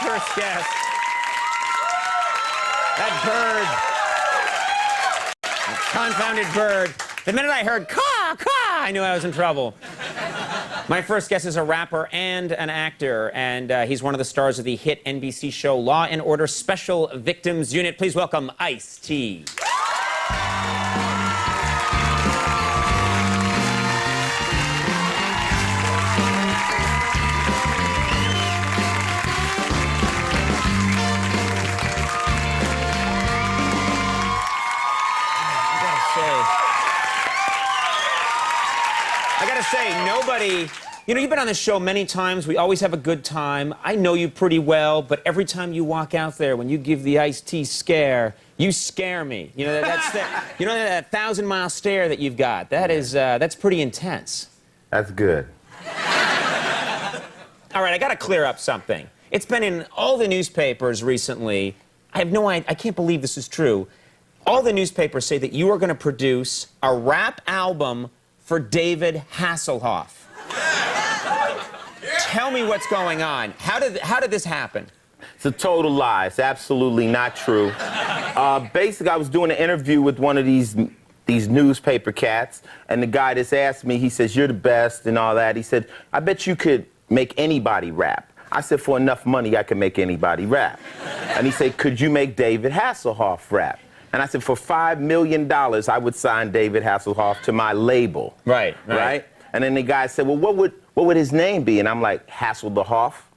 first guest. That bird. That confounded bird. The minute I heard caw, caw, I knew I was in trouble. My first guest is a rapper and an actor, and he's one of the stars of the hit NBC show Law & Order Special Victims Unit. Please welcome Ice-T. I gotta say, nobody... You know, you've been on this show many times. We always have a good time. I know you pretty well, but every time you walk out there, when you give the Ice-T scare, you scare me. You know, that 1,000-mile stare that you've got. That's pretty intense. That's good. All right, I gotta clear up something. It's been in all the newspapers recently. I can't believe this is true. All the newspapers say that you are gonna produce a rap album for David Hasselhoff. Tell me what's going on. How did this happen? It's a total lie. It's absolutely not true. Basically, I was doing an interview with one of these newspaper cats, and the guy just asked me, he says, "You're the best," and all that. He said, "I bet you could make anybody rap." I said, "For enough money, I can make anybody rap." And he said, "Could you make David Hasselhoff rap?" And I said, "For $5 million, I would sign David Hasselhoff to my label." Right. And then the guy said, "Well, what would his name be?" And I'm like, "Hassel the Hoff."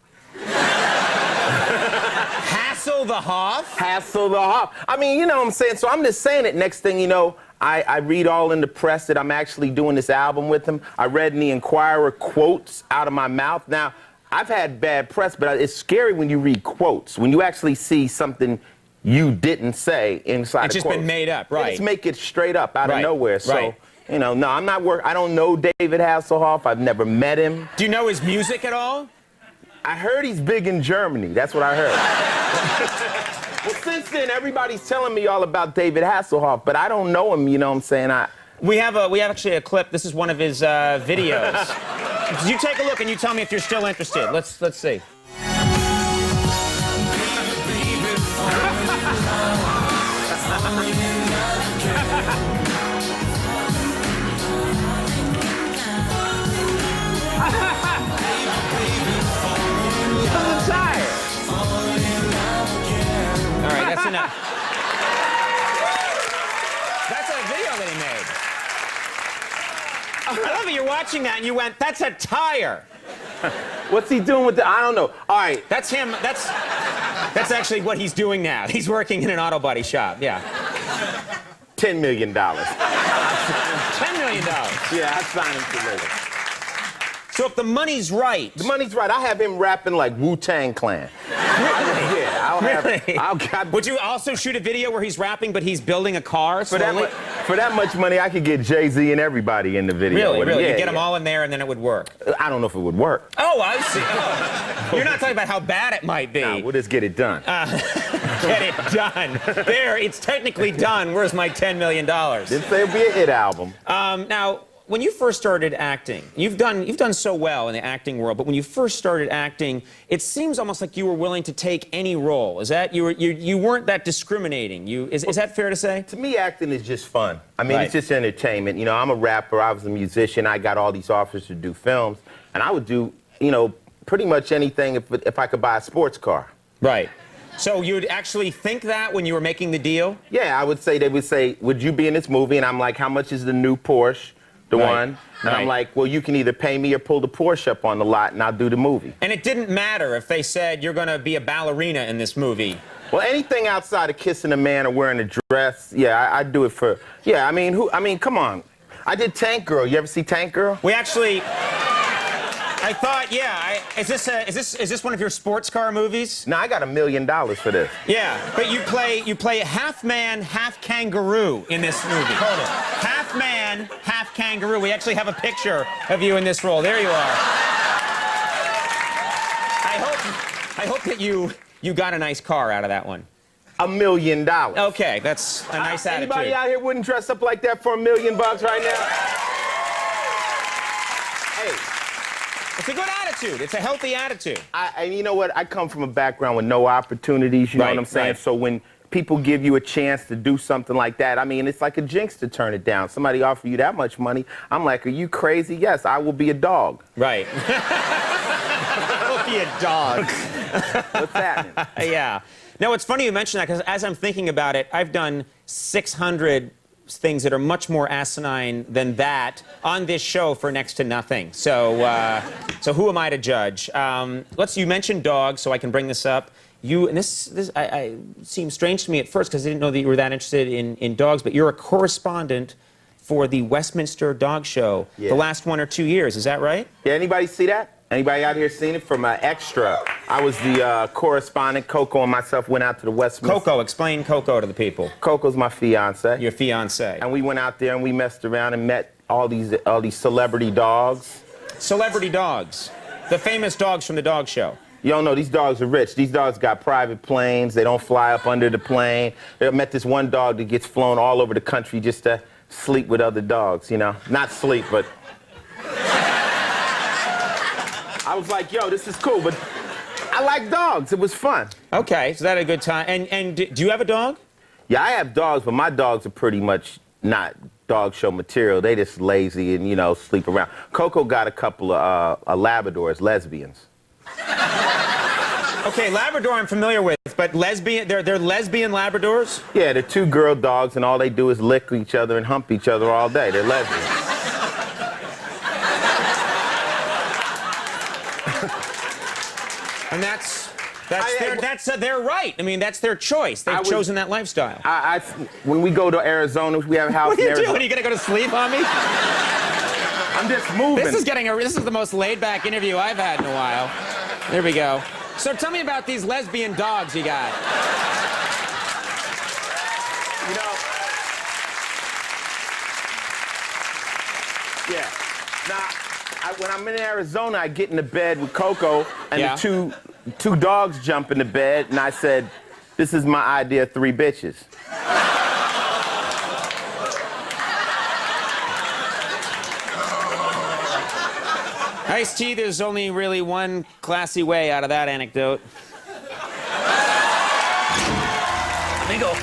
Hassel the Hoff? Hassel the Hoff. I mean, you know what I'm saying? So I'm just saying it. Next thing you know, I read all in the press that I'm actually doing this album with him. I read in the Inquirer quotes out of my mouth. Now, I've had bad press, but it's scary when you read quotes, when you actually see something you didn't say inside It's a just quote. been made up, right? Just make it straight up out of nowhere. So. Right. You know, no, I don't know David Hasselhoff. I've never met him. Do you know his music at all? I heard he's big in Germany. That's what I heard. Well, since then, everybody's telling me all about David Hasselhoff, but I don't know him, you know what I'm saying? We have actually a clip. This is one of his videos. You take a look and you tell me if you're still interested. Let's see. All right, that's enough. That's a video that he made. I love it. You're watching that and you went, "That's a tire." What's he doing with the... I don't know. All right. That's him. That's actually what he's doing now. He's working in an auto body shop. Yeah. $10 million. $10 million. Yeah, I signed him to later. So if the money's right... The money's right. I have him rapping like Wu-Tang Clan. Really? Yeah, I'll Really? have... Would you also shoot a video where he's rapping, but he's building a car slowly? For that much money, I could get Jay-Z and everybody in the video. Really? Yeah, You get them all in there, and then it would work. I don't know if it would work. Oh, I see. Oh. You're not talking about how bad it might be. Nah, we'll just get it done. Get it done. There, it's technically done. Where's my $10 million? Didn't say it'd be a hit album. Now, when you first started acting, you've done so well in the acting world, but when you first started acting, it seems almost like you were willing to take any role. Is that you weren't that discriminating? Is that fair to say? To me, acting is just fun. I mean, Right. It's just entertainment. You know, I'm a rapper. I was a musician. I got all these offers to do films, and I would do, you know, pretty much anything if I could buy a sports car. Right. So you'd actually think that when you were making the deal? Yeah, they would say, "Would you be in this movie?" And I'm like, "How much is the new Porsche?" The one. And I'm like, "Well, you can either pay me or pull the Porsche up on the lot and I'll do the movie." And it didn't matter if they said you're going to be a ballerina in this movie. Well, anything outside of kissing a man or wearing a dress, yeah, I'd do it for... Yeah, I mean, come on. I did Tank Girl. You ever see Tank Girl? We actually... I thought, yeah. Is this one of your sports car movies? No, I got $1 million for this. Yeah, but you play half man, half kangaroo in this movie. Hold it. Half man, half kangaroo. We actually have a picture of you in this role. There you are. I hope that you got a nice car out of that one. $1 million. Okay, that's a nice attitude. Anybody out here wouldn't dress up like that for $1 million right now? Hey, It's a good attitude. It's a healthy attitude. And you know what? I come from a background with no opportunities, you know what I'm saying? Right. So when people give you a chance to do something like that, I mean, it's like a jinx to turn it down. Somebody offer you that much money, I'm like, are you crazy? Yes, I will be a dog. Right. I will be a dog. What's happening? Yeah. No, it's funny you mention that, because as I'm thinking about it, I've done 600 things that are much more asinine than that on this show for next to nothing. So, so who am I to judge? You mentioned dogs, so I can bring this up. And this seemed strange to me at first because I didn't know that you were that interested in dogs, but you're a correspondent for the Westminster Dog Show the last 1 or 2 years. Is that right? Yeah, anybody see that? Anybody out here seen it? From Extra. I was the correspondent. Coco and myself went out to the Westminster. Coco, explain Coco to the people. Coco's my fiance. Your fiance. And we went out there and we messed around and met all these celebrity dogs. Celebrity dogs. The famous dogs from the dog show. You don't know, these dogs are rich. These dogs got private planes. They don't fly up under the plane. I met this one dog that gets flown all over the country just to sleep with other dogs, you know? Not sleep, but... I was like, yo, this is cool, but I like dogs. It was fun. Okay, so that had a good time. And do you have a dog? Yeah, I have dogs, but my dogs are pretty much not dog show material. They just lazy and, you know, sleep around. Coco got a couple of Labradors, lesbians. Okay, Labrador I'm familiar with, but lesbian, they're lesbian Labradors? Yeah, they're 2 girl dogs, and all they do is lick each other and hump each other all day. They're lesbians. And that's their right. I mean, that's their choice. They've chosen that lifestyle. When we go to Arizona, we have a house What are in you Arizona. doing? Are you gonna go to sleep on me? I'm just moving. This is the most laid-back interview I've had in a while. There we go. So tell me about these lesbian dogs you got. You know. Yeah. Now, when I'm in Arizona, I get into bed with Coco, and the two dogs jump in the bed, and I said, "This is my idea of 3 bitches." Ice-T, there's only really one classy way out of that anecdote. Amigo,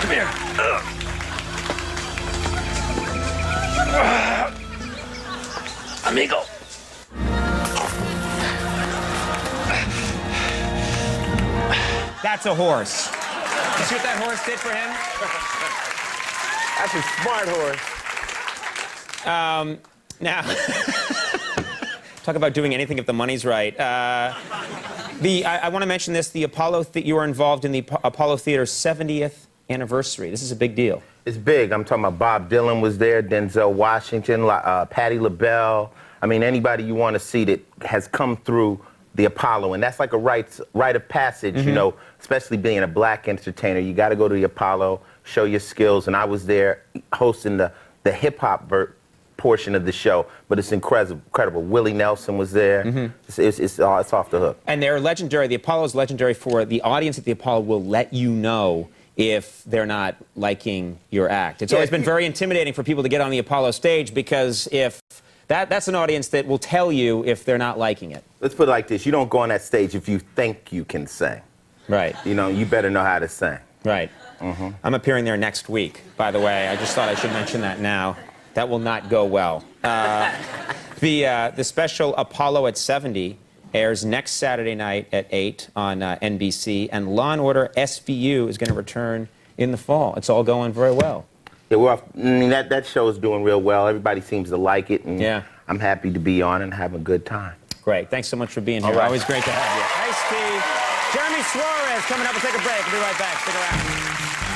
come here. Amigo. That's a horse. You see what that horse did for him? That's a smart horse. Now, talk about doing anything if the money's right. I want to mention this. You were involved in the Apollo Theater's 70th anniversary. This is a big deal. It's big. I'm talking about Bob Dylan was there, Denzel Washington, Patti LaBelle. I mean, anybody you want to see that has come through the Apollo, and that's like a rite of passage, you know, especially being a black entertainer. You got to go to the Apollo, show your skills, and I was there hosting the hip-hop portion of the show, but it's incredible. Willie Nelson was there. It's off the hook. And they're legendary. The Apollo is legendary for the audience at the Apollo will let you know if they're not liking your act. It's always been very intimidating for people to get on the Apollo stage because if that's an audience that will tell you if they're not liking it. Let's put it like this. You don't go on that stage if you think you can sing. Right. You know, you better know how to sing. Right. I'm appearing there next week, by the way. I just thought I should mention that now. That will not go well. The special Apollo at 70 airs next Saturday night at 8 on NBC, and Law & Order SVU is going to return in the fall. It's all going very well. Yeah, I mean, that show is doing real well. Everybody seems to like it, and yeah. I'm happy to be on and have a good time. Great. Thanks so much for being here. Right. Always great to have you. Ice-T, Jeremy Suarez coming up. We'll take a break. We'll be right back. Stick around.